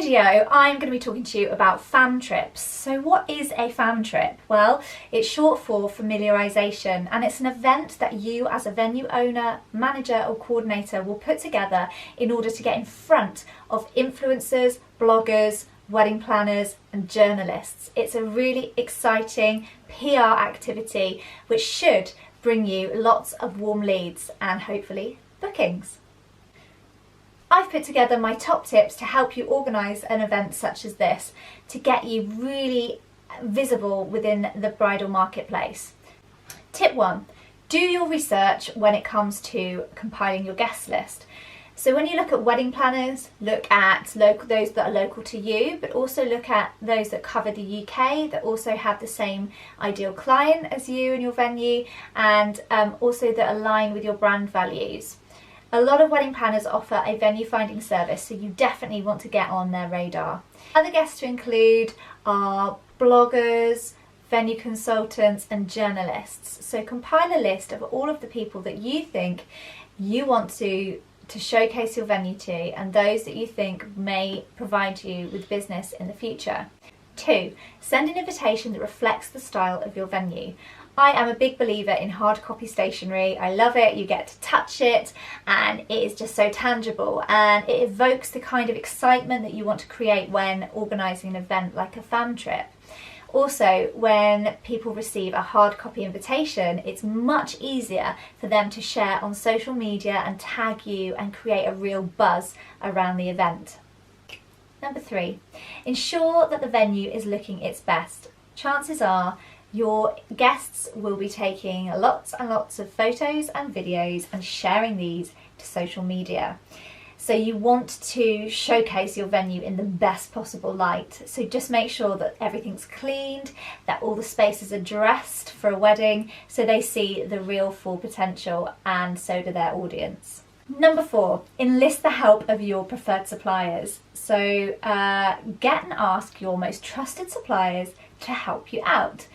video, I'm going to be talking to you about fam trips. So what is a fam trip? Well, it's short for familiarisation, and it's an event that you as a venue owner, manager or coordinator will put together in order to get in front of influencers, bloggers, wedding planners and journalists. It's a really exciting PR activity which should bring you lots of warm leads and hopefully bookings. I've put together my top tips to help you organise an event such as this to get you really visible within the bridal marketplace. Tip 1, do your research when it comes to compiling your guest list. So when you look at wedding planners, look at those that are local to you, but also look at those that cover the UK, that also have the same ideal client as you and your venue, and also that align with your brand values. A lot of wedding planners offer a venue finding service, so you definitely want to get on their radar. Other guests to include are bloggers, venue consultants and journalists. So compile a list of all of the people that you think you want to showcase your venue to, and those that you think may provide you with business in the future. 2, send an invitation that reflects the style of your venue. I am a big believer in hard copy stationery. I love it. You get to touch it and it is just so tangible, and it evokes the kind of excitement that you want to create when organising an event like a fam trip. Also, when people receive a hard copy invitation, it's much easier for them to share on social media and tag you and create a real buzz around the event. Number 3, ensure that the venue is looking its best. Chances are your guests will be taking lots and lots of photos and videos and sharing these to social media. So you want to showcase your venue in the best possible light. So just make sure that everything's cleaned, that all the spaces are dressed for a wedding, so they see the real full potential, and so do their audience. Number 4, enlist the help of your preferred suppliers. So get and ask your most trusted suppliers to help you out.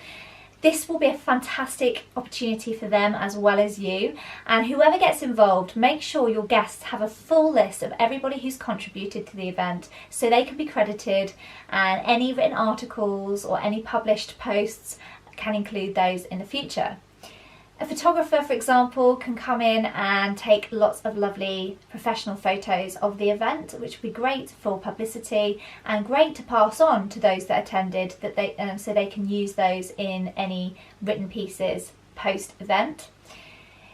This will be a fantastic opportunity for them as well as you, and whoever gets involved, make sure your guests have a full list of everybody who's contributed to the event so they can be credited, and any written articles or any published posts can include those in the future. A photographer, for example, can come in and take lots of lovely professional photos of the event, which would be great for publicity and great to pass on to those that attended, that so they can use those in any written pieces post-event.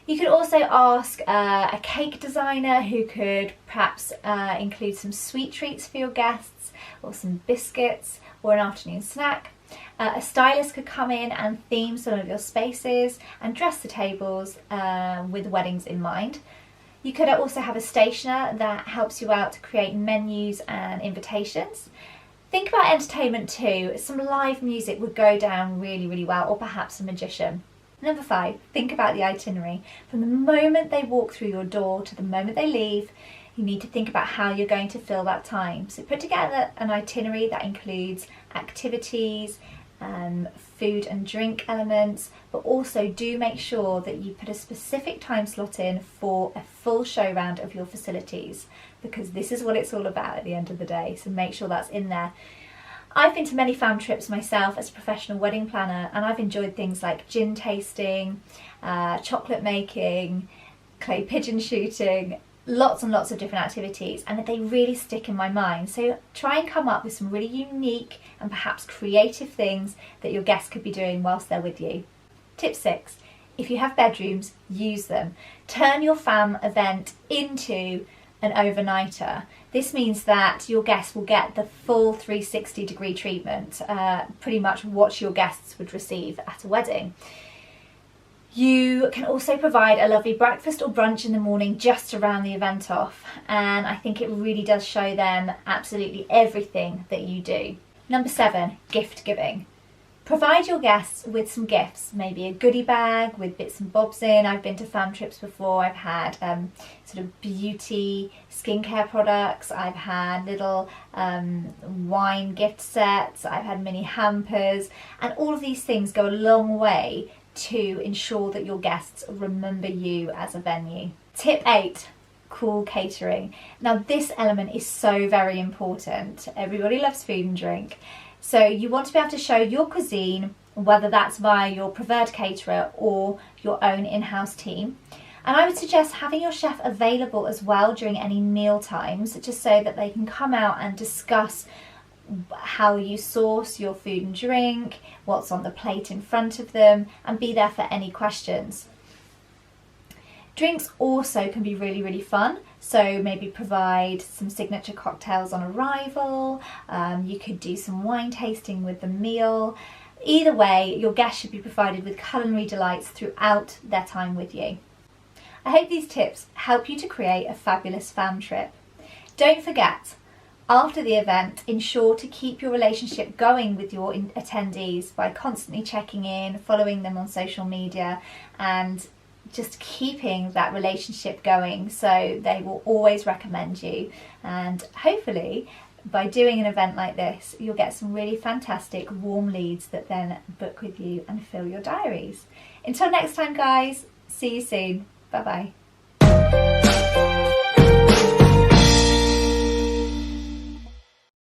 You could also ask a cake designer who could perhaps include some sweet treats for your guests, or some biscuits, or an afternoon snack. A stylist could come in and theme some of your spaces and dress the tables with weddings in mind. You could also have a stationer that helps you out to create menus and invitations. Think about entertainment too. Some live music would go down really, really well, or perhaps a magician. Number 5, think about the itinerary. From the moment they walk through your door to the moment they leave, you need to think about how you're going to fill that time. So put together an itinerary that includes activities, food and drink elements, but also do make sure that you put a specific time slot in for a full show round of your facilities, because this is what it's all about at the end of the day, so make sure that's in there. I've been to many fam trips myself as a professional wedding planner, and I've enjoyed things like gin tasting, chocolate making, clay pigeon shooting, lots and lots of different activities, and they really stick in my mind. So try and come up with some really unique and perhaps creative things that your guests could be doing whilst they're with you. Tip 6, if you have bedrooms, use them. Turn your fam event into an overnighter. This means that your guests will get the full 360-degree treatment, pretty much what your guests would receive at a wedding. You can also provide a lovely breakfast or brunch in the morning just to round the event off, and I think it really does show them absolutely everything that you do. Number 7, gift giving. Provide your guests with some gifts, maybe a goodie bag with bits and bobs in. I've been to fam trips before. I've had sort of beauty, skincare products. I've had little wine gift sets. I've had mini hampers, and all of these things go a long way to ensure that your guests remember you as a venue. Tip 8, cool catering. Now this element is so very important. Everybody loves food and drink. So you want to be able to show your cuisine, whether that's via your preferred caterer or your own in-house team. And I would suggest having your chef available as well during any meal times, just so that they can come out and discuss how you source your food and drink, what's on the plate in front of them, and be there for any questions. Drinks also can be really, really fun. So maybe provide some signature cocktails on arrival. You could do some wine tasting with the meal. Either way, your guests should be provided with culinary delights throughout their time with you. I hope these tips help you to create a fabulous fam trip. Don't forget, after the event, ensure to keep your relationship going with your attendees by constantly checking in, following them on social media, and just keeping that relationship going so they will always recommend you. And hopefully by doing an event like this, you'll get some really fantastic warm leads that then book with you and fill your diaries. Until next time guys, see you soon. Bye bye.